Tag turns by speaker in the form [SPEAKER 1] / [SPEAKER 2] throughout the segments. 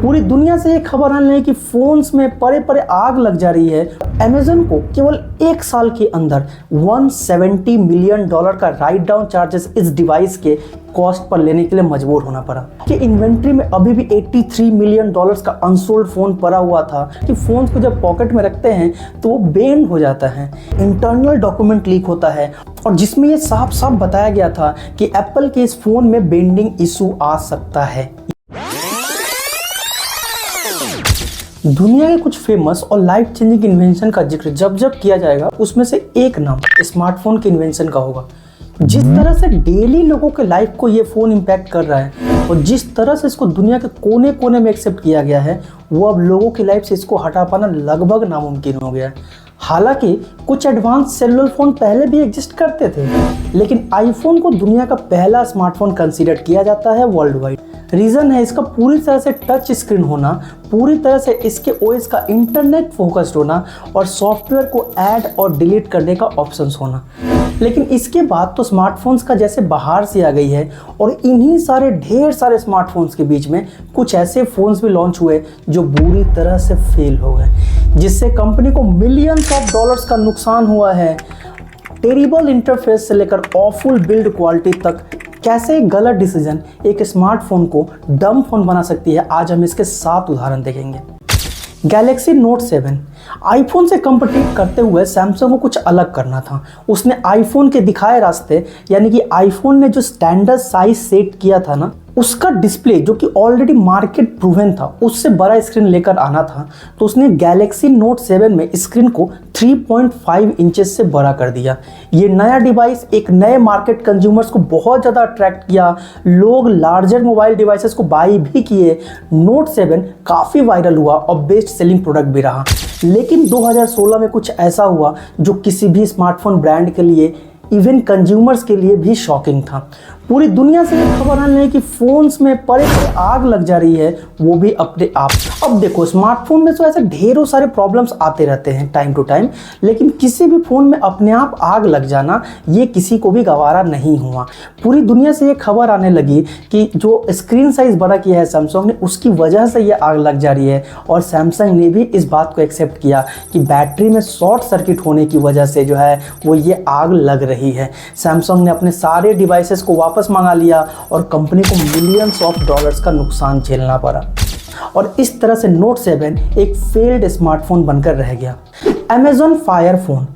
[SPEAKER 1] पूरी दुनिया से ये खबर आने लगी कि फोन्स में परे परे आग लग जा रही है। अमेज़न को केवल एक साल के अंदर $170 मिलियन का राइट डाउन चार्जेस इस डिवाइस के कॉस्ट पर लेने के लिए मजबूर होना पड़ा कि इन्वेंट्री में अभी भी $83 मिलियन का अनसोल्ड फोन पड़ा हुआ था कि फोन को जब पॉकेट में रखते हैं तो वो बेंड हो जाता है। इंटरनल डॉक्यूमेंट लीक होता है और जिसमें ये साफ साफ बताया गया था कि एप्पल के इस फोन में बेंडिंग इशू आ सकता है। दुनिया के कुछ फेमस और लाइफ चेंजिंग इन्वेंशन का जिक्र जब जब किया जाएगा उसमें से एक नाम स्मार्टफोन के इन्वेंशन का होगा। जिस तरह से डेली लोगों के लाइफ को ये फ़ोन इम्पैक्ट कर रहा है और जिस तरह से इसको दुनिया के कोने कोने में एक्सेप्ट किया गया है वो अब लोगों की लाइफ से इसको हटा पाना लगभग नामुमकिन हो गया है। हालांकि कुछ एडवांस सेलुलर फ़ोन पहले भी एग्जिस्ट करते थे, लेकिन आईफोन को दुनिया का पहला स्मार्टफोन कंसीडर किया जाता है वर्ल्ड वाइड। रीज़न है इसका पूरी तरह से टच स्क्रीन होना, पूरी तरह से इसके ओएस का इंटरनेट फोकस्ड होना और सॉफ्टवेयर को ऐड और डिलीट करने का ऑप्शंस होना। लेकिन इसके बाद तो स्मार्टफोन्स का जैसे बाहर से आ गई है और इन्हीं सारे ढेर सारे स्मार्टफोन्स के बीच में कुछ ऐसे फ़ोन्स भी लॉन्च हुए जो बुरी तरह से फेल हो गए, जिससे कंपनी को मिलियंस ऑफ डॉलर्स का नुकसान हुआ है। टेरिबल इंटरफेस से लेकर ऑफुल बिल्ड क्वालिटी तक कैसे एक गलत डिसीजन एक स्मार्टफोन को डम फोन बना सकती है, आज हम इसके 7 उदाहरण देखेंगे। गैलेक्सी नोट 7 आईफोन से कंपीट करते हुए सैमसंग को कुछ अलग करना था। उसने आईफोन के दिखाए रास्ते, यानी कि आईफोन ने जो स्टैंडर्ड साइज सेट किया था ना, उसका डिस्प्ले जो कि ऑलरेडी मार्केट प्रूवन था उससे बड़ा स्क्रीन लेकर आना था। तो उसने गैलेक्सी नोट 7 में स्क्रीन को 3.5 इंचेस से बड़ा कर दिया। ये नया डिवाइस एक नए मार्केट कंज्यूमर्स को बहुत ज़्यादा अट्रैक्ट किया। लोग लार्जर मोबाइल डिवाइसेस को बाई भी किए। नोट 7 काफ़ी वायरल हुआ और बेस्ट सेलिंग प्रोडक्ट भी रहा। लेकिन 2016 में कुछ ऐसा हुआ जो किसी भी स्मार्टफोन ब्रांड के लिए, इवन कंज्यूमर्स के लिए भी शॉकिंग था। पूरी दुनिया से ये खबर आने लगी कि फोन्स में परे परे आग लग जा रही है, वो भी अपने आप। अब देखो, स्मार्टफोन में तो ऐसे ढेरों सारे प्रॉब्लम्स आते रहते हैं टाइम टू टाइम, लेकिन किसी भी फ़ोन में अपने आप आग लग जाना ये किसी को भी गवारा नहीं हुआ। पूरी दुनिया से ये खबर आने लगी कि जो स्क्रीन साइज़ बड़ा किया है सैमसंग ने, उसकी वजह से ये आग लग जा रही है। और सैमसंग ने भी इस बात को एक्सेप्ट किया कि बैटरी में शॉर्ट सर्किट होने की वजह से जो है वो ये आग लग रही है। सैमसंग ने अपने सारे डिवाइसेस को वापस मंगा लिया और कंपनी को मिलियंस ऑफ डॉलर्स का नुकसान झेलना पड़ा और इस तरह से नोट 7 एक फेल्ड स्मार्टफोन बनकर रह गया। Amazon fire phone.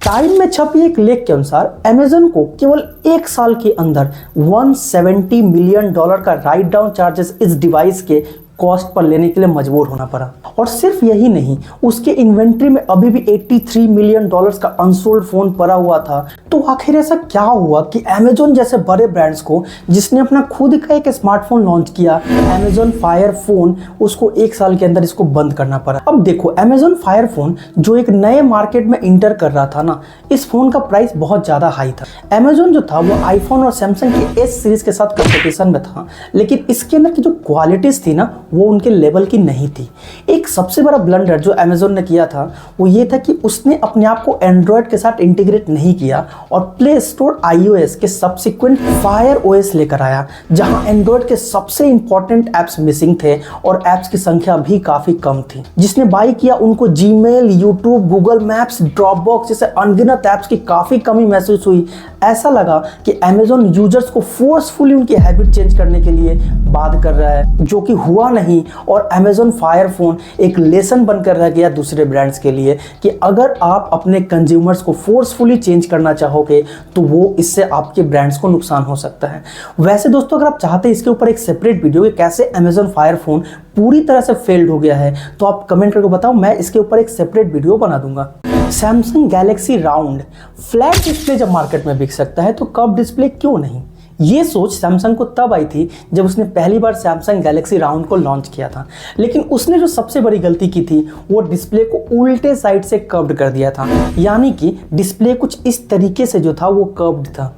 [SPEAKER 1] टाइम में छपी एक लेख के अनुसार अमेज़न को केवल एक साल के अंदर $170 मिलियन का राइट डाउन चार्जेस इस डिवाइस के कॉस्ट पर लेने के लिए मजबूर होना पड़ा। और सिर्फ यही नहीं, उसके इन्वेंट्री में अभी भी $83 मिलियन का अनसोल्ड फोन पड़ा हुआ था। तो आखिर ऐसा क्या हुआ कि अमेज़न जैसे बड़े ब्रांड्स को, जिसने अपना खुद का एक स्मार्टफोन लॉन्च किया अमेज़न फायर फोन, उसको एक साल के अंदर इसको बंद करना पड़ा। अब देखो, अमेज़न फायर फोन जो एक नए मार्केट में इंटर कर रहा था ना, इस फोन का प्राइस बहुत ज़्यादा हाई था। अमेज़न जो था वो आईफोन और सैमसंग के S सीरीज के साथ कंपटीशन में था, लेकिन इसके अंदर की जो क्वालिटीज़ थी ना वो उनके लेवल की नहीं थी। एक सबसे बड़ा ब्लंडर जो अमेज़न ने किया था वो ये था कि उसने अपने आप को एंड्रॉयड के साथ इंटीग्रेट नहीं किया और प्ले स्टोर iOS के सब्सिक्वेंट फायर OS लेकर आया, जहां एंड्रॉयड के सबसे इंपॉर्टेंट ऐप्स मिसिंग थे और ऐप्स की संख्या भी काफ़ी कम थी। जिसने बाई किया उनको Gmail, YouTube, Google maps, Dropbox जैसे अनगिनत ऐप्स की काफ़ी कमी महसूस हुई। ऐसा लगा कि अमेज़न यूजर्स को फोर्सफुली उनकी हैबिट चेंज करने के लिए बात कर रहा है, जो कि हुआ नहीं। और अमेज़न फायर फोन एक लेसन बनकर रह गया दूसरे ब्रांड्स के लिए कि अगर आप अपने कंज्यूमर्स को फोर्सफुली चेंज करना चाहोगे तो वो इससे आपके ब्रांड्स को नुकसान हो सकता है। वैसे दोस्तों, अगर आप चाहते हैं इसके ऊपर एक सेपरेट वीडियो कि कैसे अमेज़न फायर फोन पूरी तरह से फेल्ड हो गया है, तो आप कमेंट करके बताओ, मैं इसके ऊपर एक सेपरेट वीडियो बना दूंगा। Samsung Galaxy round. Flat display जब मार्केट में बिक सकता है तो कर्व डिस्प्ले क्यों नहीं? ये सोच सैमसंग को तब आई थी जब उसने पहली बार सैमसंग गैलेक्सी राउंड को लॉन्च किया था। लेकिन उसने जो सबसे बड़ी गलती की थी वो डिस्प्ले को उल्टे साइड से कर्व्ड कर दिया था, यानी कि डिस्प्ले कुछ इस तरीके से जो था वो कर्व्ड था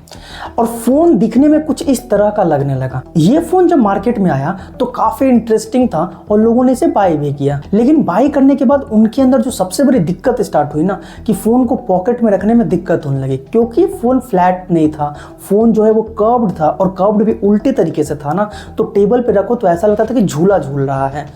[SPEAKER 1] और फोन दिखने में कुछ इस तरह का लगने लगा। ये फोन जब मार्केट में आया तो काफी इंटरेस्टिंग था और लोगों ने इसे बाय भी किया। लेकिन बाय करने के बाद उनके अंदर जो सबसे बड़ी दिक्कत स्टार्ट हुई ना, कि फोन को पॉकेट में रखने में दिक्कत होने लगी, क्योंकि फोन फ्लैट नहीं था, फोन जो है वो कर्व्ड था और कर्व्ड भी उल्टे तरीके से था ना, तो टेबल पे रखो तो ऐसा लगता था कि झूला झूल रहा है।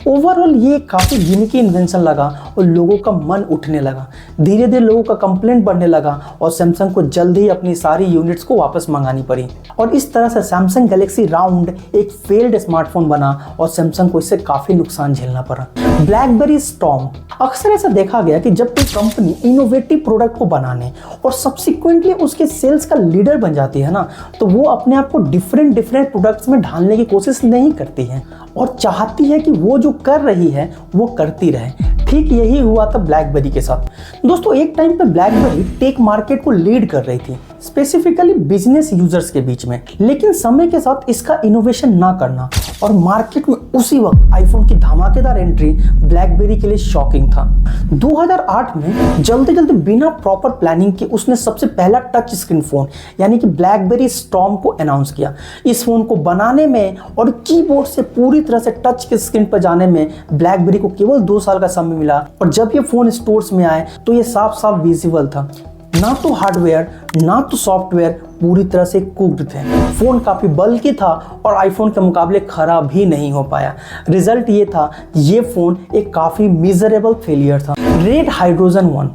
[SPEAKER 1] ओवरऑल ये काफ़ी गिमिकी इन्वेंशन लगा और लोगों का मन उठने लगा। धीरे धीरे लोगों का कंप्लेंट बढ़ने लगा और सैमसंग को जल्द ही अपनी सारी यूनिट्स को वापस मंगानी पड़ी और इस तरह से सैमसंग गैलेक्सी राउंड एक फेल्ड स्मार्टफोन बना और सैमसंग को इससे काफ़ी नुकसान झेलना पड़ा। Blackberry storm. अक्सर ऐसा देखा गया कि जब कोई कंपनी इनोवेटिव प्रोडक्ट को बनाने और सब्सिक्वेंटली उसके सेल्स का लीडर बन जाती है ना, तो वो अपने आप को डिफरेंट प्रोडक्ट्स में ढालने की कोशिश नहीं करती है और चाहती है कि वो जो कर रही है वो करती रहे। ठीक यही हुआ था ब्लैकबेरी के साथ। दोस्तों एक टाइम पे ब्लैकबेरी टेक मार्केट को लीड कर रही थी, स्पेसिफिकली बिजनेस यूजर्स के बीच में, लेकिन समय के साथ इसका इनोवेशन ना करना और मार्केट में उसी वक्त आईफोन की धमाकेदार एंट्री ब्लैकबेरी के लिए शॉकिंग था। 2008 में जल्दी बिना प्रॉपर प्लानिंग के उसने सबसे पहला टच स्क्रीन फोन यानी कि ब्लैकबेरी स्टॉर्म को अनाउंस किया। इस फोन को बनाने में और कीबोर्ड से पूरी तरह से टच के स्क्रीन पर जाने में ब्लैकबेरी को केवल 2 साल का समय मिला और जब ये फोन स्टोर्स में आए तो ये साफ विजिबल था। ना तो हार्डवेयर ना तो सॉफ्टवेयर पूरी तरह से कुक्ड थे। फोन काफी बल्कि था और आईफोन के मुकाबले खराब भी नहीं हो पाया। रिजल्ट ये था ये फोन एक काफी मिजरेबल फेलियर था। Red Hydrogen 1।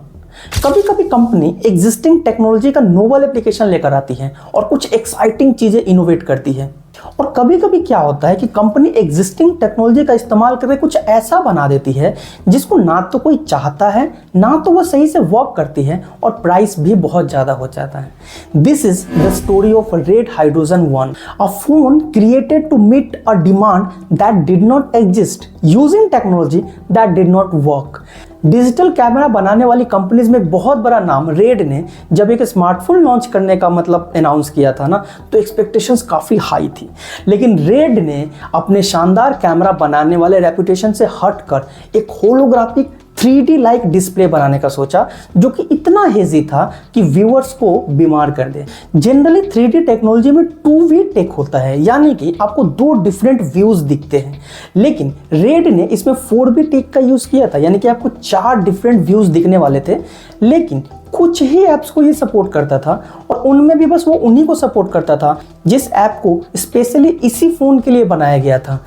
[SPEAKER 1] कभी कभी कंपनी एग्जिस्टिंग टेक्नोलॉजी का नोवेल एप्लीकेशन लेकर आती है और कुछ एक्साइटिंग चीजें इनोवेट करती है और कभी कभी क्या होता है कि कंपनी एग्जिस्टिंग टेक्नोलॉजी का इस्तेमाल करके कुछ ऐसा बना देती है जिसको ना तो कोई चाहता है ना तो वो सही से वर्क करती है और प्राइस भी बहुत ज़्यादा हो जाता है। This is the story of Red Hydrogen 1, a phone created to meet a demand that did not exist using technology that did not work. Digital camera बनाने वाली कंपनीज में बहुत बड़ा नाम रेड ने जब एक स्मार्टफोन लॉन्च करने का मतलब अनाउंस किया था ना, तो एक्सपेक्टेशंस काफ़ी हाई थी, लेकिन रेड ने अपने शानदार कैमरा बनाने वाले रेपुटेशन से हटकर एक होलोग्राफिक 3D लाइक डिस्प्ले बनाने का सोचा जो कि इतना हेजी था कि व्यूअर्स को बीमार कर दे। जनरली 3D टेक्नोलॉजी में 2V टेक होता है, यानी कि आपको 2 डिफरेंट व्यूज दिखते हैं, लेकिन रेड ने इसमें 4V टेक का यूज किया था, यानी कि आपको 4 डिफरेंट व्यूज दिखने वाले थे। लेकिन कुछ ही ऐप्स को ये सपोर्ट करता था और उनमें भी बस वो उन्हीं को सपोर्ट करता था जिस ऐप को स्पेशली इसी फोन के लिए बनाया गया था।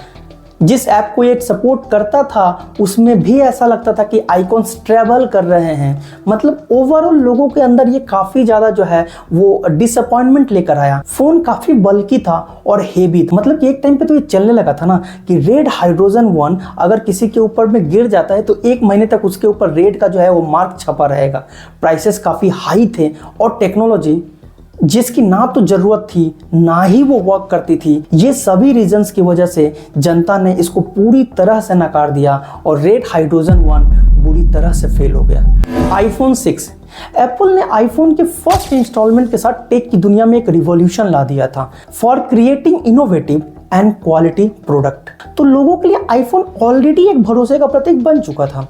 [SPEAKER 1] जिस ऐप को ये सपोर्ट करता था उसमें भी ऐसा लगता था कि आइकॉन्स ट्रैवल कर रहे हैं। मतलब ओवरऑल लोगों के अंदर ये काफ़ी ज़्यादा जो है वो डिसअपॉइंटमेंट लेकर आया। फ़ोन काफ़ी बल्कि था और हेवी था, मतलब कि एक टाइम पे तो ये चलने लगा था ना कि रेड हाइड्रोजन 1 अगर किसी के ऊपर में गिर जाता है तो 1 महीने तक उसके ऊपर रेड का जो है वो मार्क छपा रहेगा। प्राइसेस काफ़ी हाई थे और टेक्नोलॉजी जिसकी ना तो जरूरत थी ना ही वो वर्क करती थी। ये सभी रीजंस की वजह से जनता ने इसको पूरी तरह से नकार दिया और रेड हाइड्रोजन 1 बुरी तरह से फेल हो गया। आईफोन 6। एप्पल ने आईफोन के फर्स्ट इंस्टॉलमेंट के साथ टेक की दुनिया में एक रिवॉल्यूशन ला दिया था for creating innovative and quality product. तो लोगों के लिए आईफोन ऑलरेडी एक भरोसे का प्रतीक बन चुका था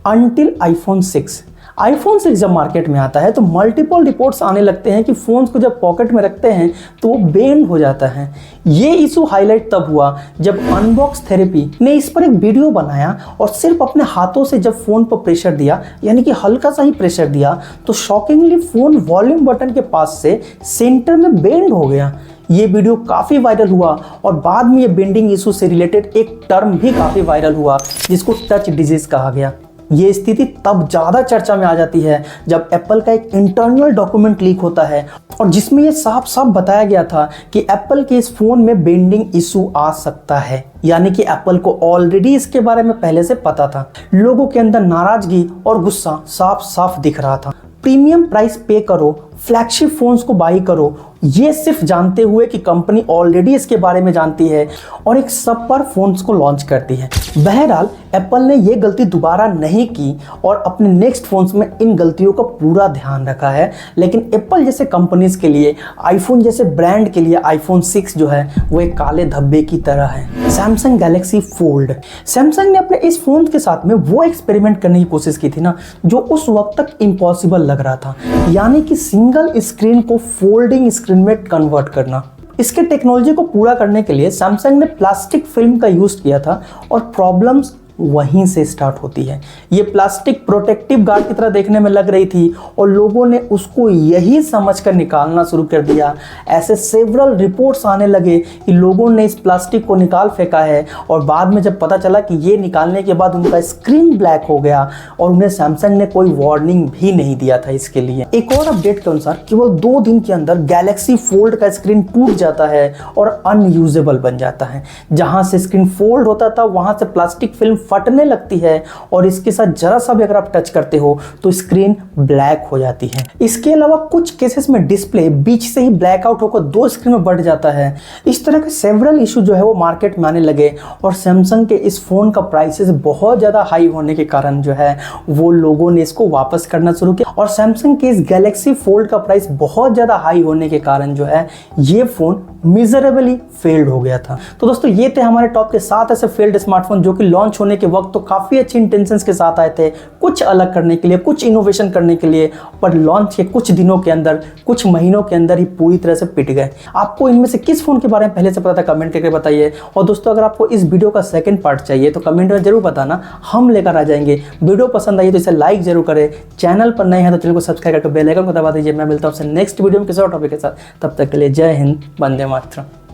[SPEAKER 1] अनटिल आईफोन 6। आईफोन 6 जब मार्केट में आता है तो मल्टीपल रिपोर्ट्स आने लगते हैं कि फ़ोन्स को जब पॉकेट में रखते हैं तो वो बेंड हो जाता है। ये इशू हाईलाइट तब हुआ जब अनबॉक्स थेरेपी ने इस पर एक वीडियो बनाया और सिर्फ अपने हाथों से जब फ़ोन पर प्रेशर दिया, यानी कि हल्का सा ही प्रेशर दिया, तो शॉकिंगली फ़ोन वॉल्यूम बटन के पास से सेंटर में बेंड हो गया। ये वीडियो काफ़ी वायरल हुआ और बाद में ये बेंडिंग इशू से रिलेटेड एक टर्म भी काफ़ी वायरल हुआ जिसको टच डिजीज़ कहा गया। ये स्थिति तब ज़्यादा चर्चा में आ जाती है जब एप्पल का एक इंटरनल डॉक्यूमेंट लीक होता है और जिसमें ये साफ बताया गया था कि एप्पल के इस फ़ोन में बेंडिंग इशू आ सकता है, यानी कि एप्पल को ऑलरेडी इसके बारे में पहले से पता था। लोगों के अंदर नाराज़गी और गुस्सा साफ दिख रहा था। प्रीमियम प्राइस पे करो, फ्लैगशिप फोन्स को बाई करो, ये सिर्फ जानते हुए कि कंपनी ऑलरेडी इसके बारे में जानती है और एक सब पर फोन्स को लॉन्च करती है। बहरहाल एप्पल ने ये गलती दोबारा नहीं की और अपने नेक्स्ट फोन्स में इन गलतियों का पूरा ध्यान रखा है। लेकिन एप्पल जैसे कंपनीज के लिए, आईफोन जैसे ब्रांड के लिए आईफोन 6 जो है वो एक काले धब्बे की तरह है। Samsung Galaxy fold. सैमसंग ने अपने इस फोन के साथ में वो एक्सपेरिमेंट करने की कोशिश की थी ना जो उस वक्त तक इम्पॉसिबल लग रहा था, यानी कि सिंगल स्क्रीन को फोल्डिंग स्क्रीन में कन्वर्ट करना। इसके टेक्नोलॉजी को पूरा करने के लिए सैमसंग ने प्लास्टिक फिल्म का यूज किया था और प्रॉब्लम्स वहीं से स्टार्ट होती है। ये प्लास्टिक प्रोटेक्टिव गार्ड की तरह देखने में लग रही थी और लोगों ने उसको यही समझकर निकालना शुरू कर दिया। ऐसे सेवरल रिपोर्ट्स आने लगे कि लोगों ने इस प्लास्टिक को निकाल फेंका है और बाद में जब पता चला कि ये निकालने के बाद उनका स्क्रीन ब्लैक हो गया और उन्हें सैमसंग ने कोई वार्निंग भी नहीं दिया था इसके लिए। एक और अपडेट के अनुसार केवल 2 दिन के अंदर गैलेक्सी फोल्ड का स्क्रीन टूट जाता है और अनयूजेबल बन जाता है। जहां से स्क्रीन फोल्ड होता था वहां से प्लास्टिक फिल्म फटने लगती है और इसके साथ जरा सा भी अगर आप टच करते हो तो स्क्रीन ब्लैक हो जाती है। इसके अलावा कुछ केसेस में डिस्प्ले बीच से ही ब्लैकआउट होकर 2 स्क्रीन में बढ़ जाता है। इस तरह के सेवरल इशू जो है वो मार्केट में आने लगे और सैमसंग के इस फोन का प्राइसेस बहुत ज्यादा हाई होने के कारण जो है वो लोगों ने इसको वापस करना शुरू किया और सैमसंग के इस गैलेक्सी फोल्ड का प्राइस बहुत ज्यादा हाई होने के कारण जो है ये फोन मिजरेबली फेल्ड हो गया था। तो दोस्तों ये थे हमारे टॉप के 7 ऐसे फेल्ड स्मार्टफोन जो कि लॉन्च होने के वक्त तो काफी अच्छी इंटेंशंस के साथ आए थे, कुछ अलग करने के लिए, कुछ इनोवेशन करने के लिए, पर लॉन्च के कुछ दिनों के अंदर, कुछ महीनों के अंदर ही पूरी तरह से पिट गए। आपको इनमें से किस फोन के बारे में पहले से पता था कमेंट करके बताइए। और दोस्तों अगर आपको इस वीडियो का सेकंड पार्ट चाहिए तो कमेंट में जरूर बताना, हम लेकर आ जाएंगे। वीडियो पसंद आई तो इसे लाइक जरूर करें, चैनल पर नए हैं तो चैनल को सब्सक्राइब करके बेल आइकन को दबा दीजिए। मैं मिलता हूं आपसे नेक्स्ट वीडियो में किसी और टॉपिक के साथ, तब तक के लिए जय हिंद, वंदे मातरम।